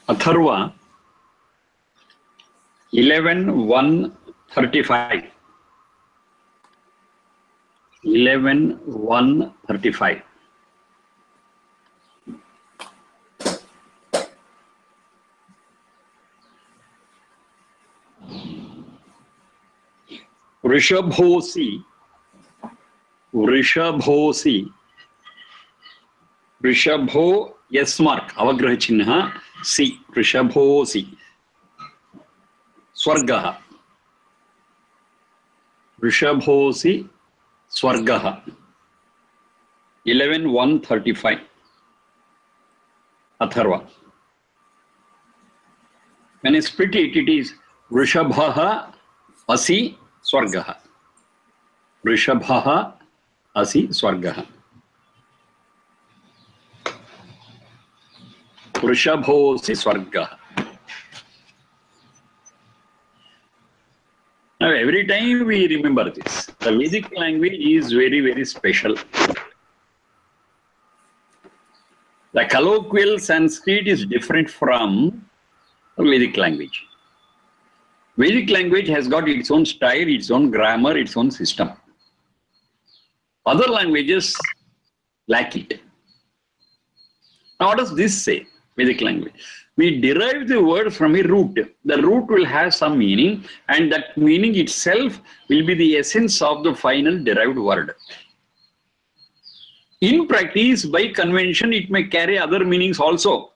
Atharva 11:1:35. 11:1:35. Rishabhosi. Rishabhosi. Rishabho, yes mark, avagraha chinha, si, Rishabhosi. Swargaha. Rishabhosi, Swargaha. 11:1:35. Atharva. When I split it, it is Rishabhaha Asi Swargaha. Rishabhaha Asi Swargaha. Rishabhosi Swargaha. Now, every time we remember this, the Vedic language is very, very special. The colloquial Sanskrit is different from the Vedic language. Vedic language has got its own style, its own grammar, its own system. Other languages lack it. Now, what does this say, Vedic language? We derive the word from a root. The root will have some meaning, and that meaning itself will be the essence of the final derived word. In practice, by convention, it may carry other meanings also.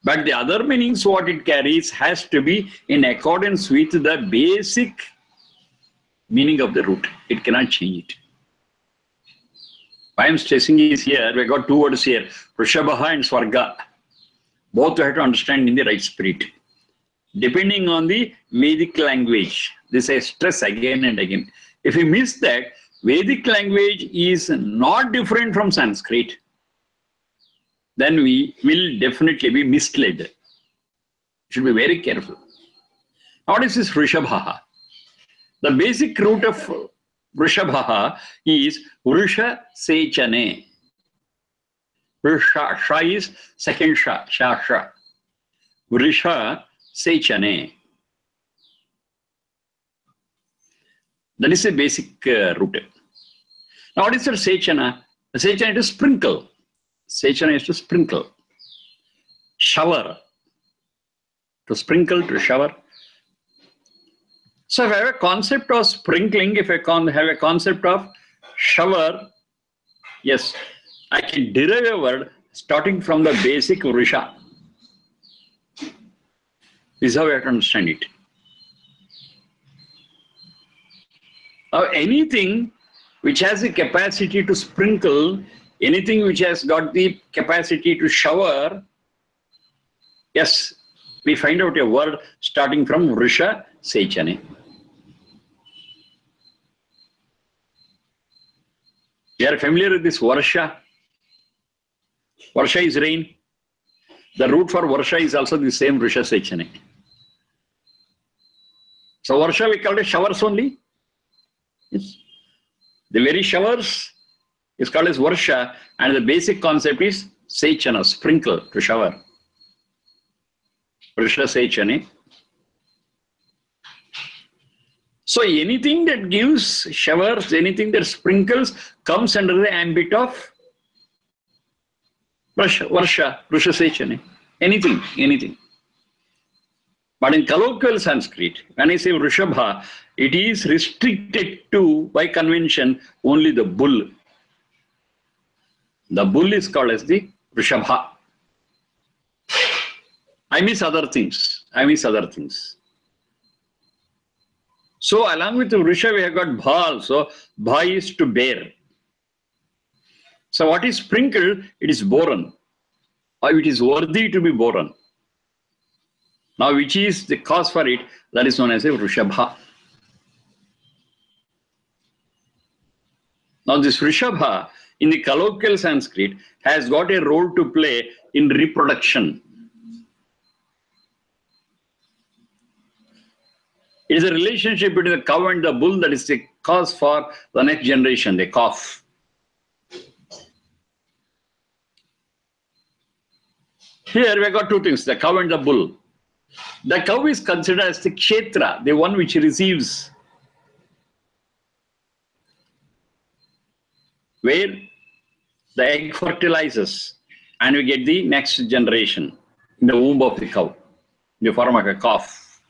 But the other meanings what it carries has to be in accordance with the basic meaning of the root. It cannot change it. Why I am stressing is here, we got two words here, Rishabha and Swarga. Both you have to understand in the right spirit. Depending on the Vedic language, this I stress again and again. If we miss that, Vedic language is not different from Sanskrit, then we will definitely be misled. Should be very careful. Now, what is this Rishabha? The basic root of Rishabha is Vrisha Sechane. Vrisha, Sha is second Sha, Sha, Sha. Vrisha Sechane. That is a basic root. Now, what is the Sechana? The Sechana is to sprinkle. Sechana is to sprinkle. Shower. To sprinkle, to shower. So if I have a concept of sprinkling, if I have a concept of shower, yes, I can derive a word starting from the basic Vrisha. This is how I have to understand it. Now, anything which has the capacity to sprinkle, anything which has got the capacity to shower, yes, we find out a word starting from Vrisha Sechane. You are familiar with this Varsha? Varsha is rain. The root for Varsha is also the same Vrisha Sechane. So Varsha we call it showers only. Yes. The very showers is called as Varsha, and the basic concept is Sechana, sprinkle, to shower. Vrisha Sechane. So anything that gives showers, anything that sprinkles comes under the ambit of Varsha, Vrisha Sechane. Anything. But in colloquial Sanskrit, when I say Vrishabha, it is restricted to, by convention, only the bull. The bull is called as the Vrishabha. I miss other things. So along with the Vrisha, we have got Bha also. Bha is to bear. So what is sprinkled? It is born. Or it is worthy to be born. Now, which is the cause for it? That is known as a Vrishabha. Now, this Vrishabha in the colloquial Sanskrit has got a role to play in reproduction. It is a relationship between the cow and the bull that is the cause for the next generation, the calf. Here we got two things, the cow and the bull. The cow is considered as the kshetra, the one which receives, where the egg fertilizes and we get the next generation in the womb of the cow, in the form of a calf.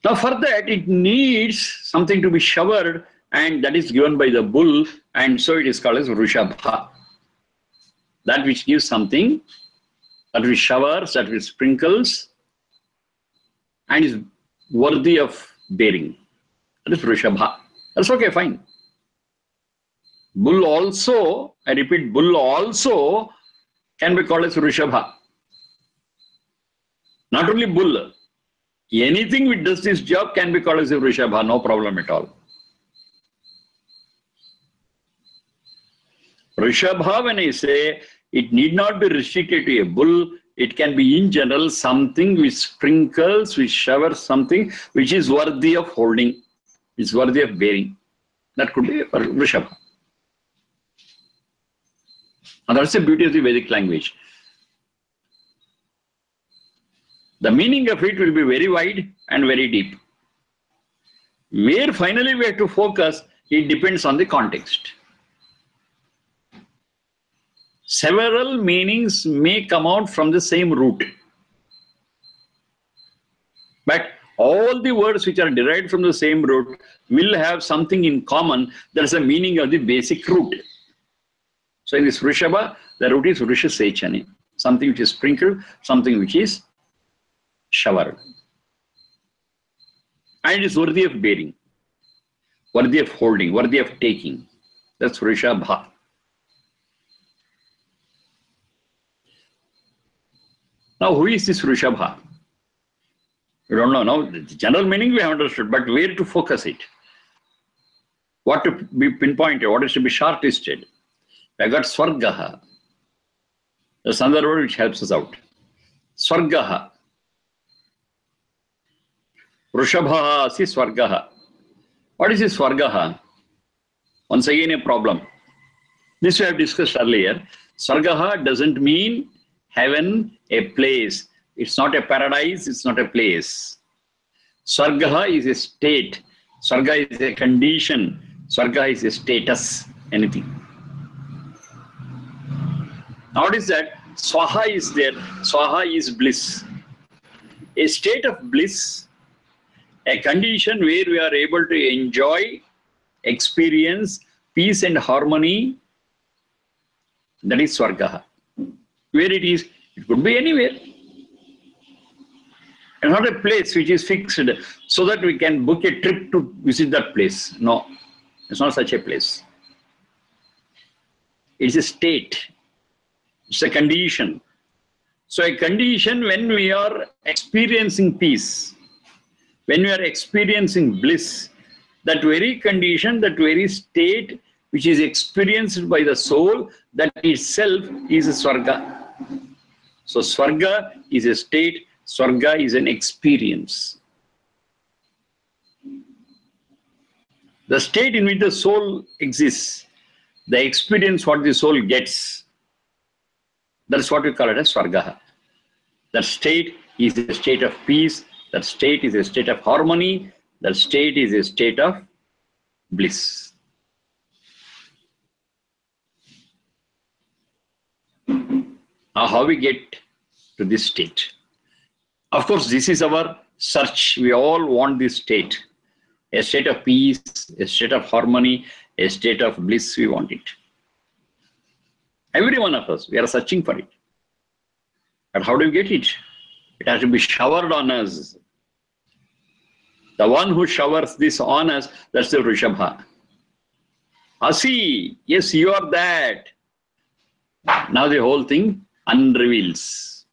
Now for that it needs something to be showered, and that is given by the bull, and so it is called as Vrishabha. That which gives something, that which showers, that which sprinkles, and is worthy of bearing. That is Vrishabha. That's okay, fine. Bull also, I repeat, bull also can be called as Vrishabha. Not only bull, anything which does this job can be called as a Vrishabha, no problem at all. Vrishabha, when I say, it need not be restricted to a bull, it can be in general something which sprinkles, which showers, something which is worthy of holding, is worthy of bearing. That could be a Vrishabha. And that's the beauty of the Vedic language. The meaning of it will be very wide and very deep. Where finally we have to focus, it depends on the context. Several meanings may come out from the same root. But all the words which are derived from the same root will have something in common. That is the meaning of the basic root. So in this Vrishabha, the root is Vrishasechani, something which is sprinkled, something which is showered. And it is worthy of bearing, worthy of holding, worthy of taking. That's Vrishabha. Now, who is this Vrishabha? We don't know. Now, the general meaning we have understood, but where to focus it? What to be pinpointed? What is to be shortlisted? I got Swargaha. There's another word which helps us out. Swargaha. Vrishabha si Swargaha. What is this Swargaha? Once again, a problem. This we have discussed earlier. Swargaha doesn't mean heaven, a place. It's not a paradise, it's not a place. Swargaha is a state. Swarga is a condition. Swarga is a status, anything. Now what is that? Swaha is there. Swaha is bliss. A state of bliss, a condition where we are able to enjoy, experience peace and harmony. That is Swargaha. Where it is, it could be anywhere. And not a place which is fixed so that we can book a trip to visit that place. No, it's not such a place. It's a state. It's a condition. So a condition when we are experiencing peace, when we are experiencing bliss, that very condition, that very state which is experienced by the soul, that itself is a Swarga. So Swarga is a state, Swarga is an experience. The state in which the soul exists, the experience what the soul gets, that's what we call it as Swargaha. That state is a state of peace, that state is a state of harmony, that state is a state of bliss. Now how we get to this state? Of course, this is our search. We all want this state. A state of peace, a state of harmony, a state of bliss, we want it. Every one of us, we are searching for it. But how do we get it? It has to be showered on us. The one who showers this on us, that's the Vrishabha. Asi, yes, you are that. Now the whole thing unreveals.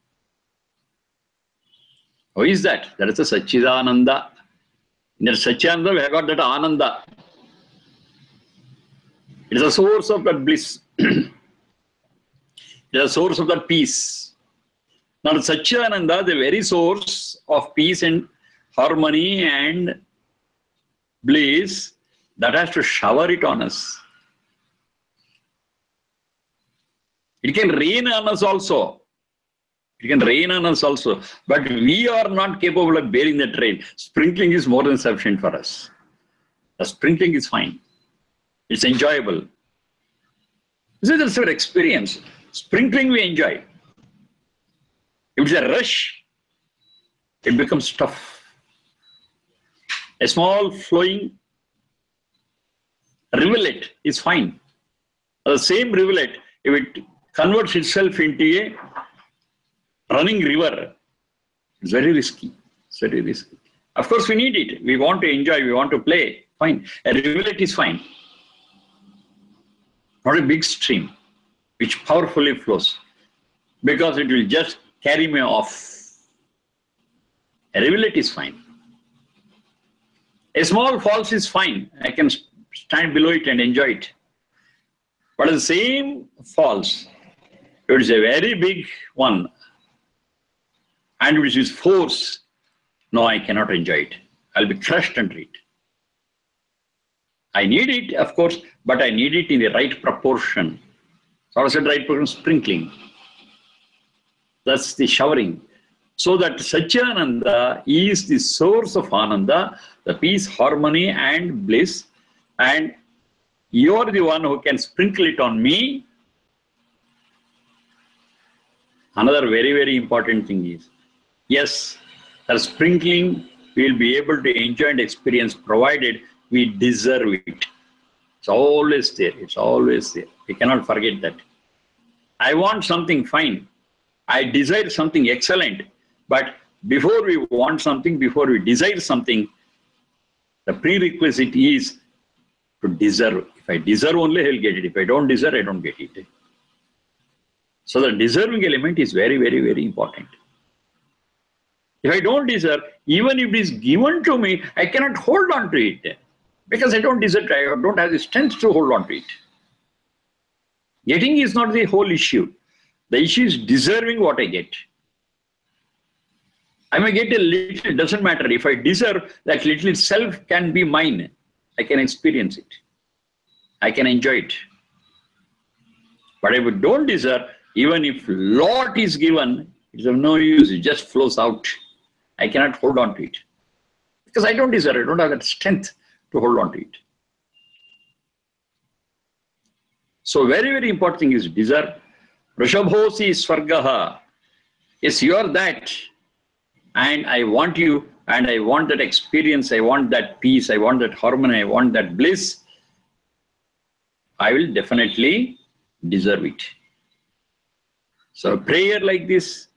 Who is that? That is the Satchidananda. In that Satchidananda, we have got that Ananda. It is a source of that bliss. It is a source of that peace. Now, Satchidananda, the very source of peace and harmony and bliss, that has to shower it on us. It can rain on us also. It can rain on us also. But we are not capable of bearing that rain. Sprinkling is more than sufficient for us. The sprinkling is fine. It's enjoyable. This is our experience. Sprinkling we enjoy. If it's a rush, it becomes tough. A small flowing rivulet is fine. The same rivulet, if it converts itself into a running river, it's very risky. It's very risky. Of course, we need it. We want to enjoy. We want to play. Fine. A rivulet is fine. Not a big stream which powerfully flows, because it will just carry me off. A rivulet is fine. A small falls is fine. I can stand below it and enjoy it. But the same falls, it is a very big one, and which is force, no, I cannot enjoy it. I'll be crushed under it. I need it, of course, but I need it in the right proportion. So I said right proportion, sprinkling. That's the showering. So that Satchidananda is the source of Ananda, the peace, harmony and bliss. And you are the one who can sprinkle it on me. Another very, very important thing is, yes, the sprinkling we will be able to enjoy and experience provided we deserve it. It's always there. It's always there. We cannot forget that. I want something fine. I desire something excellent. But before we want something, before we desire something, the prerequisite is to deserve. If I deserve only, I will get it. If I don't deserve, I don't get it. So the deserving element is very, very, very important. If I don't deserve, even if it is given to me, I cannot hold on to it. Because I don't deserve, I don't have the strength to hold on to it. Getting is not the whole issue. The issue is deserving what I get. I may get a little, it doesn't matter. If I deserve, that little itself can be mine. I can experience it. I can enjoy it. But if I don't deserve, even if lot is given, it's of no use. It just flows out. I cannot hold on to it. Because I don't deserve, I don't have that strength to hold on to it. So very, very important thing is deserve. Vrishabhosi Swargaha. Yes, you are that. And I want you, and I want that experience, I want that peace, I want that harmony, I want that bliss. I will definitely deserve it. So a prayer like this,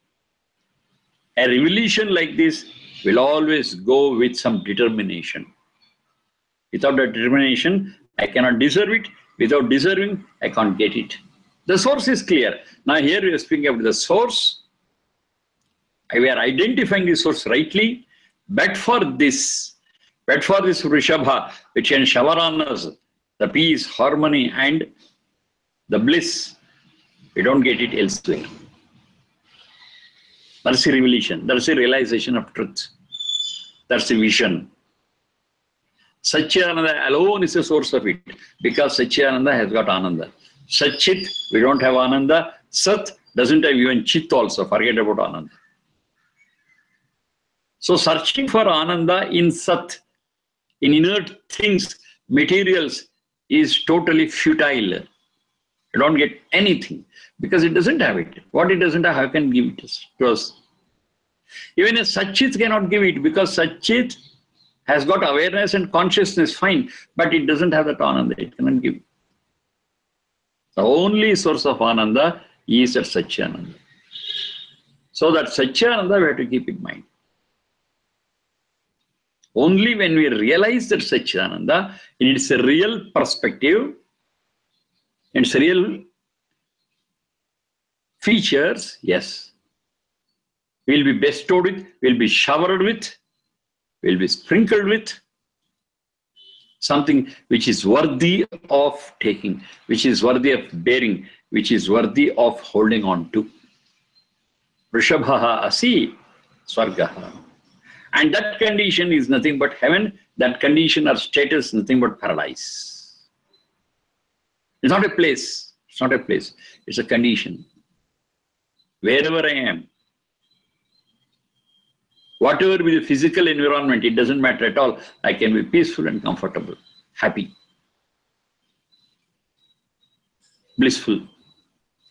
a revelation like this will always go with some determination. Without that determination, I cannot deserve it. Without deserving, I can't get it. The source is clear. Now here we are speaking about the source. We are identifying the source rightly. But for this Vrishabha, which can shower on us the peace, harmony, and the bliss, we don't get it elsewhere. That's the revelation. That's the realization of truth. That's the vision. Satchidananda alone is the source of it, because Satchidananda has got Ananda. Satchit, we don't have Ananda. Sat doesn't have even Chit also. Forget about Ananda. So searching for Ananda in Sat, in inert things, materials, is totally futile. You don't get anything because it doesn't have it. What it doesn't have, how can give it to us? Even a Satchit cannot give it, because Satchit has got awareness and consciousness, fine, but it doesn't have that Ananda. It cannot give. The only source of Ananda is that Satchidananda. So that Satchidananda we have to keep in mind. Only when we realize that Satchidananda in its real perspective, in its real features, yes, we'll be bestowed with, we'll be showered with, we'll be sprinkled with something which is worthy of taking, which is worthy of bearing, which is worthy of holding on to. Vrishabhaha asi swargaha. And that condition is nothing but heaven. That condition or status is nothing but paradise. It's not a place. It's not a place. It's a condition. Wherever I am, whatever be the physical environment, it doesn't matter at all. I can be peaceful and comfortable, happy, blissful,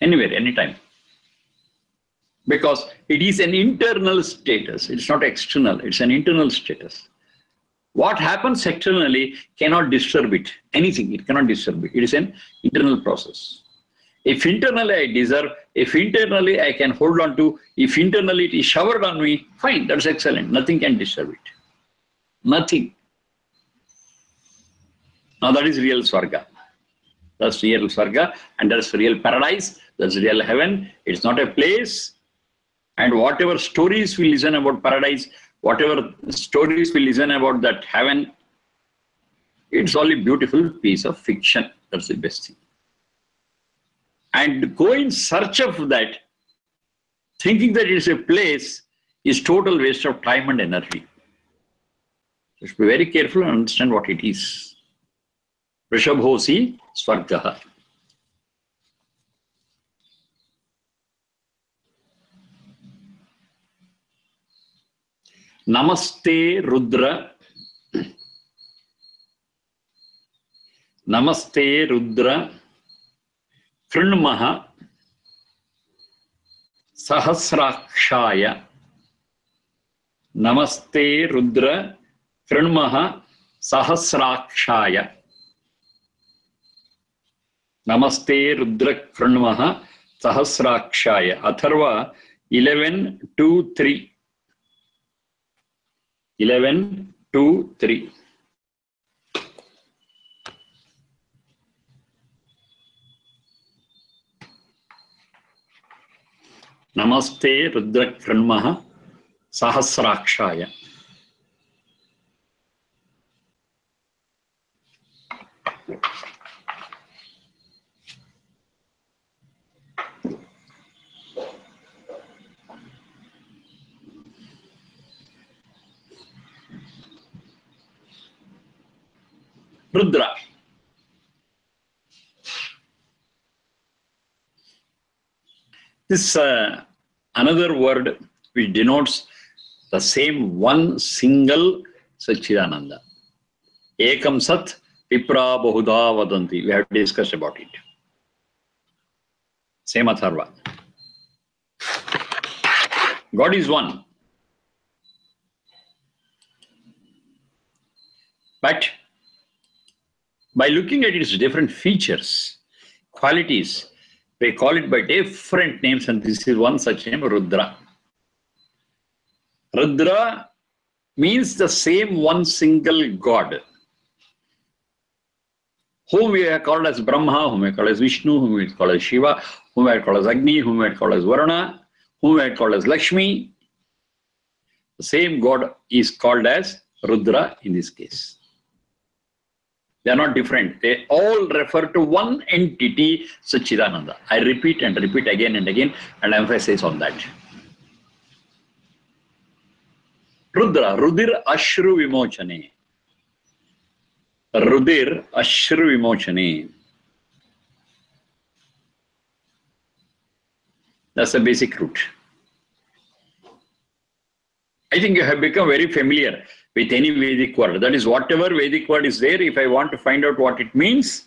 anywhere, anytime. Because it is an internal status. It's not external. It's an internal status. What happens externally cannot disturb it. Anything, it cannot disturb it. It is an internal process. If internally I deserve, if internally I can hold on to, if internally it is showered on me, fine, that's excellent. Nothing can disturb it. Nothing. Now that is real Swarga. That's real Swarga, and that's real paradise. That's real heaven. It's not a place. And whatever stories we listen about paradise, whatever stories we listen about that heaven, it's only a beautiful piece of fiction. That's the best thing. And go in search of that, thinking that it's a place, is total waste of time and energy. Just be very careful and understand what it is. Vrishabhosi Swargaha. Namaste Rudra. Namaste Rudra. Krunmaha Sahasrakshaya. Namaste Rudra Krunmaha Sahasrakshaya. Namaste Rudra Krunmaha Sahasrakshaya. Atharva 11:2-3. 11:2-3. Namaste Rudra Kranmaha Sahasrakshaya. Rudra. This another word which denotes the same one single Satchidananda. Ekam Sat Vipra Bahuda Vadanti. We have discussed about it. Same Atharva. God is one. But by looking at its different features, qualities, they call it by different names, and this is one such name, Rudra. Rudra means the same one single God, whom we have called as Brahma, whom we call as Vishnu, whom we call as Shiva, whom we call as Agni, whom we call as Varuna, whom we call as Lakshmi. The same God is called as Rudra in this case. They are not different. They all refer to one entity, Satchidananda. I repeat and repeat again and again and emphasize on that. Rudra, Rudir Ashru Vimochane. Rudir Ashru Vimochane. That's the basic root. I think you have become very familiar with any Vedic word. That is, whatever Vedic word is there, if I want to find out what it means,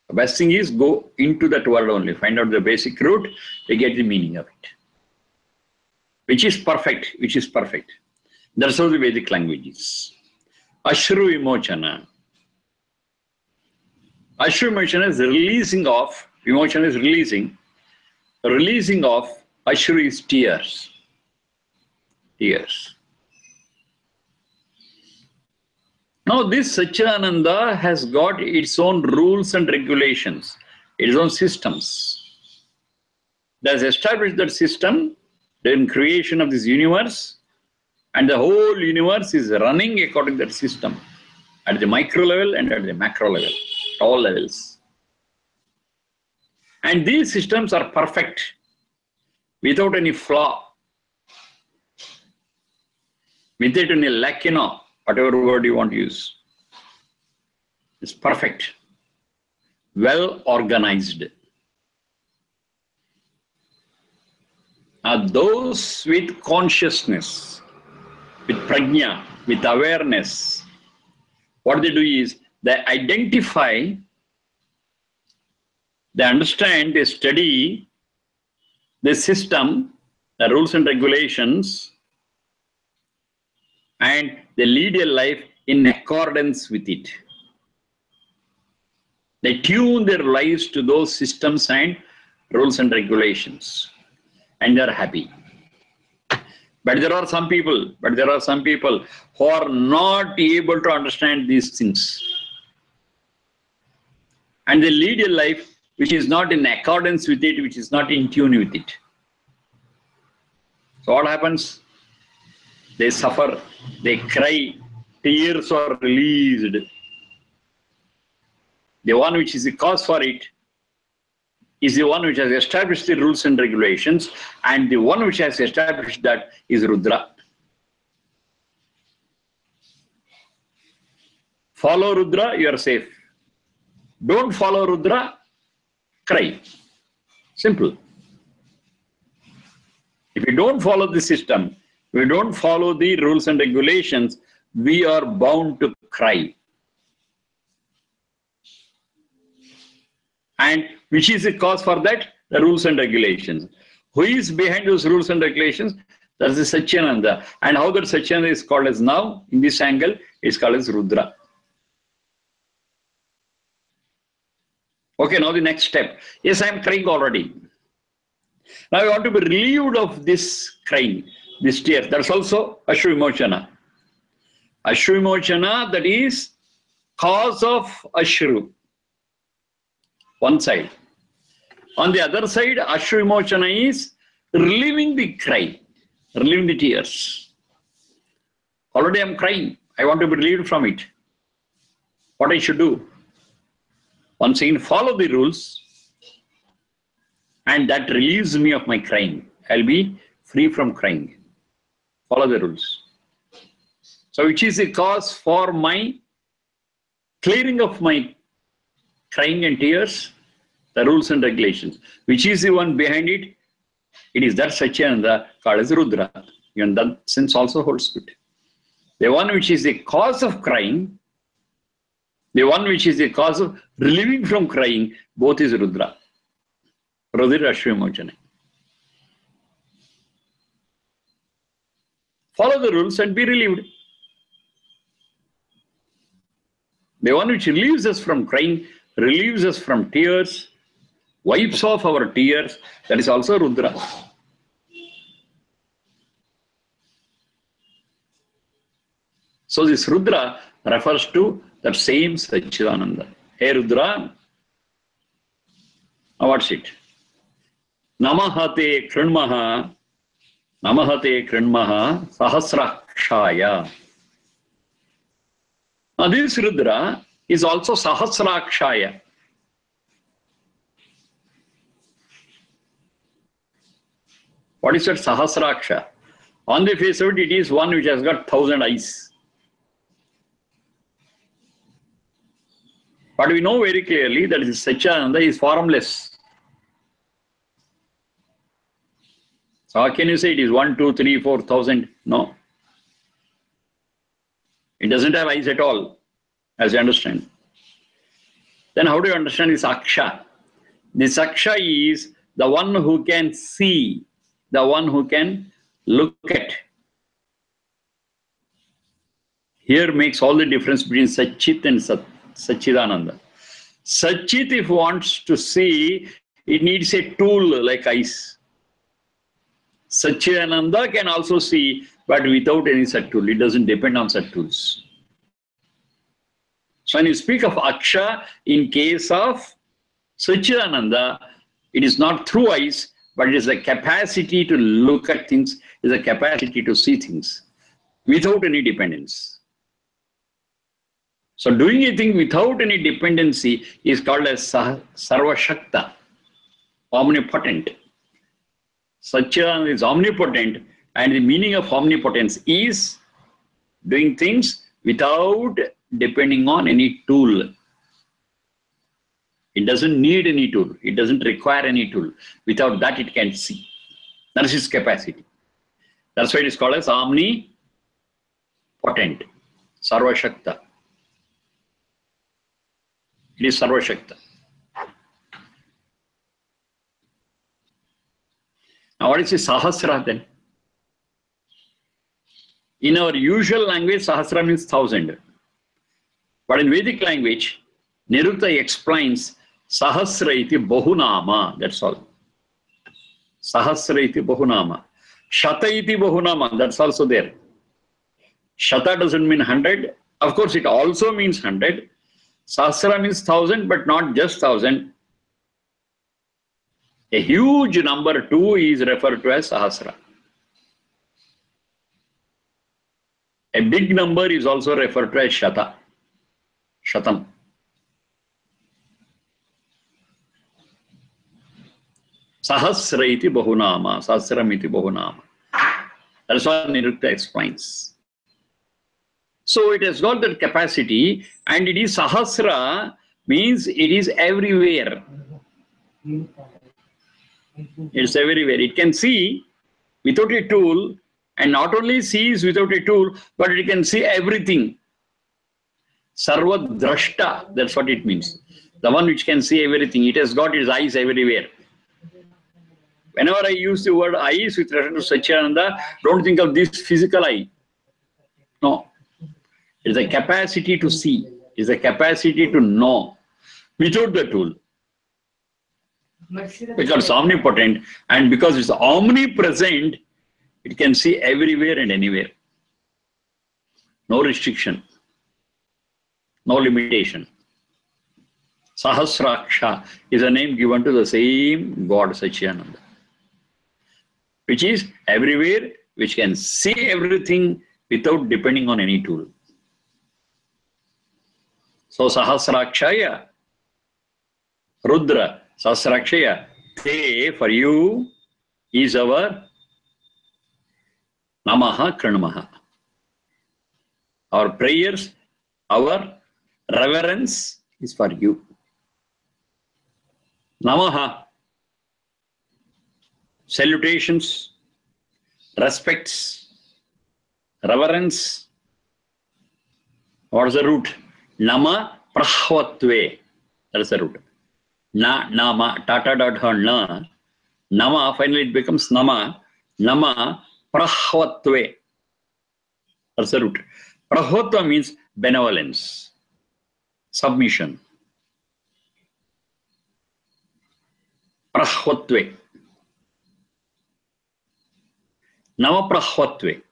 the best thing is go into that word only. Find out the basic root, to get the meaning of it. Which is perfect, which is perfect. That's how the Vedic language is. Ashru Vimochana. Ashru Vimochana is releasing of, Vimochana is releasing. Releasing of, Ashru is tears. Tears. Now this Satchidananda has got its own rules and regulations, its own systems. It has established that system in creation of this universe, and the whole universe is running according to that system at the micro level and at the macro level, all levels. And these systems are perfect, without any flaw, without any lacuna, whatever word you want to use. It's perfect, well organized. are those with consciousness, with prajna, with awareness. What they do is they identify, they understand, they study the system, the rules and regulations, and they lead a life in accordance with it. They tune their lives to those systems and rules and regulations, and they are happy. But there are some people who are not able to understand these things, and they lead a life which is not in accordance with it, which is not in tune with it. So what happens? They suffer, they cry, tears are released. The one which is the cause for it is the one which has established the rules and regulations, and the one which has established that is Rudra. Follow Rudra, you are safe. Don't follow Rudra, cry. Simple. If we don't follow the system, we don't follow the rules and regulations, we are bound to cry. And which is the cause for that? The rules and regulations. Who is behind those rules and regulations? That's the Satchidananda. And how that Satchidananda is called as now, in this angle, is called as Rudra. Okay, now the next step. Yes, I am crying already. Now I want to be relieved of this crying, this tear. That's also Ashru Vimochana. Ashru Vimochana, that is cause of Ashru. One side. On the other side, Ashru Vimochana is relieving the cry, relieving the tears. Already I am crying. I want to be relieved from it. What I should do? Once again, follow the rules, and that relieves me of my crying. I'll be free from crying. Follow the rules. So which is the cause for my clearing of my crying and tears? The rules and regulations. Which is the one behind it? It is that Satchidananda called as Rudra. And that sense also holds good. The one which is the cause of crying, the one which is the cause of relieving from crying, both is Rudra. Rudra Ashru Vimochana. Follow the rules and be relieved. The one which relieves us from crying, relieves us from tears, wipes off our tears, that is also Rudra. So this Rudra refers to that same Satchidananda. Hey Rudra, now what's it? Namahate Kranmaha, Namahate Kranmaha Sahasrakshaya. Now this Rudra is also Sahasrakshaya. What is that Sahasraksha? On the face of it, it is one which has got 1,000 eyes. But we know very clearly that this Satchidananda is formless. So how can you say it is 1, 2, 3, 4,000? No. It doesn't have eyes at all, as you understand. Then how do you understand this Aksha? This Aksha is the one who can see, the one who can look at. Here makes all the difference between Satchit and Satchidananda. Satchit, if wants to see, it needs a tool like eyes. Satchidananda can also see, but without any such tool. It doesn't depend on such tools. So when you speak of Aksha, in case of Satchidananda, it is not through eyes, but it is the capacity to look at things, it is a capacity to see things without any dependence. So doing a thing without any dependency is called as Sarvashakta, omnipotent. Satchidananda is omnipotent, and the meaning of omnipotence is doing things without depending on any tool. It doesn't need any tool. It doesn't require any tool. Without that, it can see. That's its capacity. That's why it is called as omnipotent, Sarvashakta. It is Sarvashakta. Now what is the Sahasra then? In our usual language, Sahasra means 1,000. But in Vedic language, Nirutta explains Sahasra iti Bahunama, that's all. Sahasra iti Bahunama. Shata iti Bahunama, that's also there. Shata doesn't mean 100. Of course, it also means 100. Sahasra means 1,000, but not just 1,000. A huge number too is referred to as Sahasra. A big number is also referred to as Shata. Shatam. Sahasra iti Bahunama. Sahasram iti Bahunama. That's what Nirutta explains. So it has got that capacity, and it is Sahasra, means it is everywhere. It's everywhere. It can see without a tool, and not only sees without a tool, but it can see everything. Sarva Drashta, that's what it means. The one which can see everything. It has got its eyes everywhere. Whenever I use the word eyes with reference to Satchidananda, don't think of this physical eye. No. It is a capacity to see. It is a capacity to know without the tool. Because it's omnipotent, and because it's omnipresent, it can see everywhere and anywhere. No restriction. No limitation. Sahasraksha is a name given to the same God, Satchidananda, which is everywhere, which can see everything without depending on any tool. So Sahasrakshaya, Rudra, Sahasrakshaya, Te, for you, is our Namaha Kranamaha. Our prayers, our reverence is for you. Namaha, salutations, respects, reverence. What is the root? Nama Prahvatve. That is the root. Na, Nama, Tata dot her na. Nama, finally it becomes Nama. Nama Prahvatve. That's the root. Prahvatva means benevolence, submission. Prahvatve. Nama Prahvatve.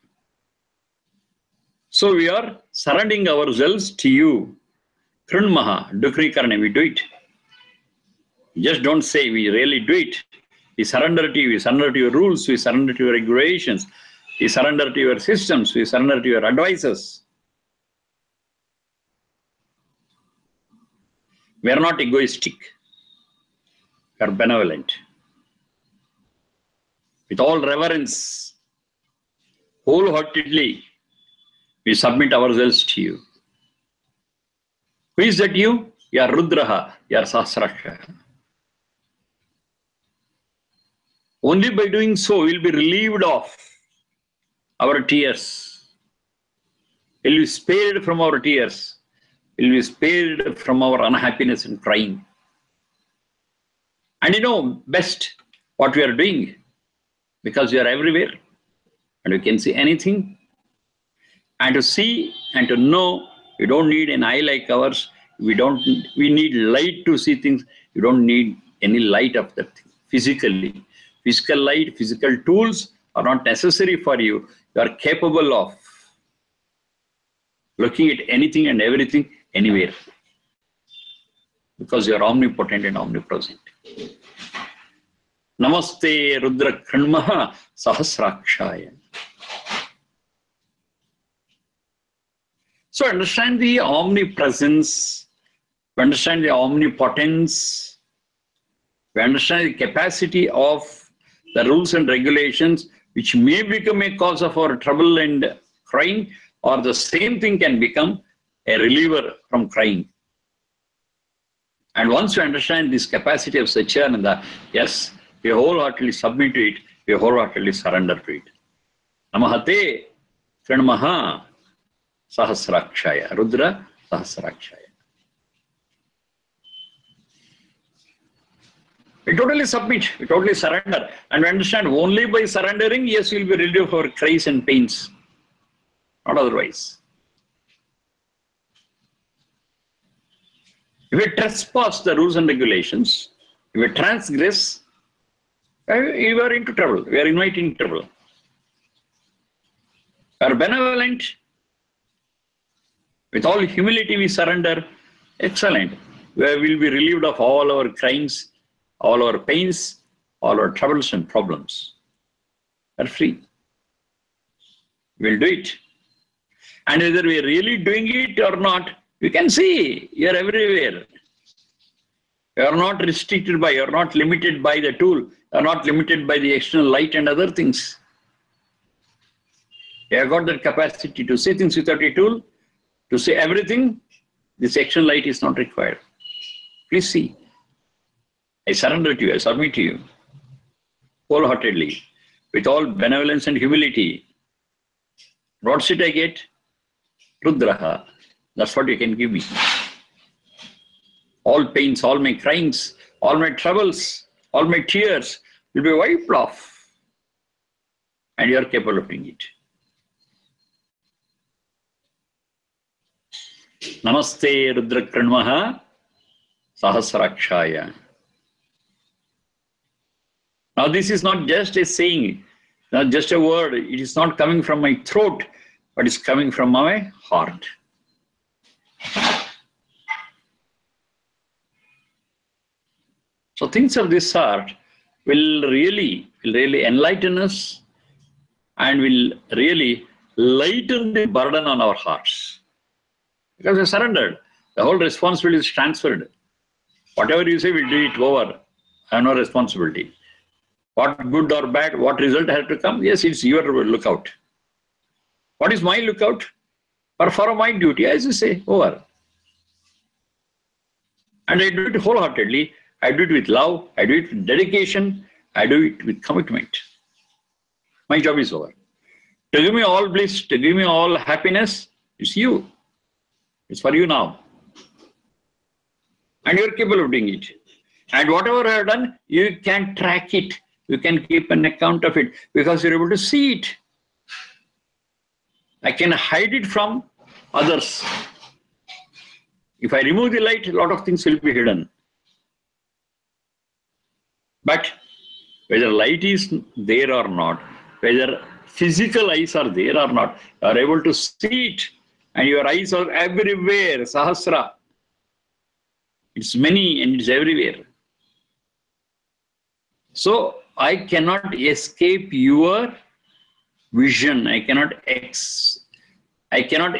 So we are surrendering ourselves to you. Kranmaha, Dukri Karne, we do it. Just don't say, we really do it. We surrender to you, we surrender to your rules, we surrender to your regulations, we surrender to your systems, we surrender to your advices. We are not egoistic. We are benevolent. With all reverence, wholeheartedly, we submit ourselves to you. Who is that you? You are Rudraha, you are Sahasraksha. Only by doing so, we will be relieved of our tears. We will be spared from our tears. We will be spared from our unhappiness and crying. And you know best what we are doing, because we are everywhere and we can see anything. And to see and to know, you don't need an eye like ours. We need light to see things. You don't need any light of that thing. Physically. Physical light, physical tools are not necessary for you. You are capable of looking at anything and everything anywhere. Because you are omnipotent and omnipresent. Namaste Rudra Kranmaha Sahasrakshaya. So understand the omnipresence, we understand the omnipotence, we understand the capacity of the rules and regulations which may become a cause of our trouble and crying, or the same thing can become a reliever from crying. And once you understand this capacity of Satchidananda, yes, we wholeheartedly submit to it, We wholeheartedly surrender to it. Namahate Kranmaha Sahasrakshaya. Rudra Sahasrakshaya. We totally submit, we totally surrender. And we understand only by surrendering, yes, we will be relieved of our cries and pains. Not otherwise. If we trespass the rules and regulations, if we transgress, you are into trouble. We are inviting trouble. We are benevolent. With all humility we surrender. Excellent. We will be relieved of all our crimes, all our pains, all our troubles and problems. We are free. We will do it. And whether we are really doing it or not, you can see you are everywhere. You are not restricted by, you are not limited by the tool, you are not limited by the external light and other things. You have got that capacity to see things without a tool, to see everything. This external light is not required. Please see. I surrender to you, I submit to you, wholeheartedly, with all benevolence and humility. What's it I get? Rudraha. That's what you can give me. All pains, all my crimes, all my troubles, all my tears will be wiped off. And you are capable of doing it. Namaste Rudra Kranmaha Sahasrakshaya. Now this is not just a saying, not just a word. It is not coming from my throat, but it's coming from my heart. So things of this sort will really enlighten us and will really lighten the burden on our hearts. Because we surrendered. The whole responsibility is transferred. Whatever you say, we'll do it over. I have no responsibility. What good or bad, what result has to come? Yes, it's your lookout. What is my lookout? Perform my duty, as you say, over. And I do it wholeheartedly. I do it with love. I do it with dedication. I do it with commitment. My job is over. To give me all bliss, to give me all happiness, it's you. It's for you now. And you're capable of doing it. And whatever I have done, you can track it. You can keep an account of it because you're able to see it. I can hide it from others. If I remove the light, a lot of things will be hidden. But whether light is there or not, whether physical eyes are there or not, you are able to see it. And your eyes are everywhere, Sahasra. It's many and it's everywhere. So I cannot escape your vision. I cannot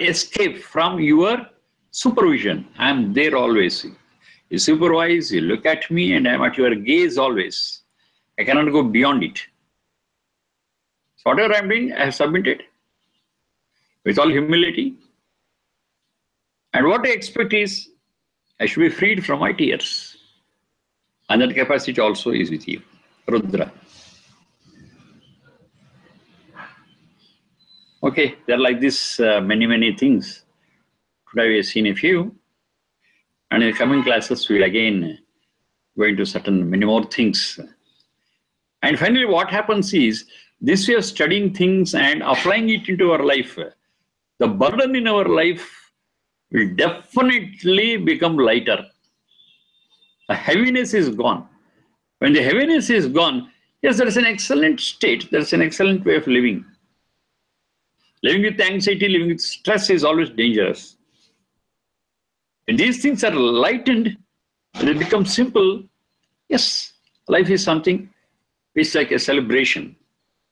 escape from your supervision. I am there always. You supervise, you look at me, and I am at your gaze always. I cannot go beyond it. So whatever I am doing, I have submitted with all humility. And what I expect is, I should be freed from my tears. And that capacity also is with you, Rudra. Okay, there are like this many things. Today we have seen a few. And in the coming classes, we will again go into many more things. And finally, what happens is, this way of studying things and applying it into our life, the burden in our life will definitely become lighter. The heaviness is gone. When the heaviness is gone, yes, there is an excellent state. There is an excellent way of living. Living with anxiety, living with stress is always dangerous. When these things are lightened, when they become simple, yes, life is something which is like a celebration,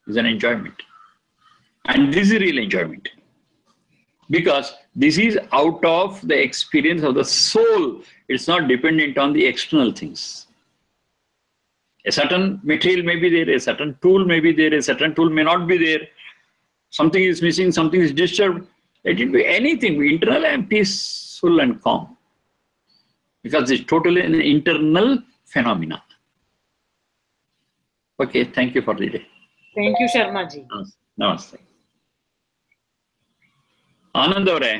it's an enjoyment. And this is real enjoyment. Because this is out of the experience of the soul. It's not dependent on the external things. A certain material may be there, a certain tool may be there, a certain tool may not be there. Something is missing, something is disturbed. Let it be anything. Internal and peaceful and calm. Because it's totally an internal phenomena. Okay, thank you for the day. Thank you, Sharma ji. Namaste. Anand ಅವರೇ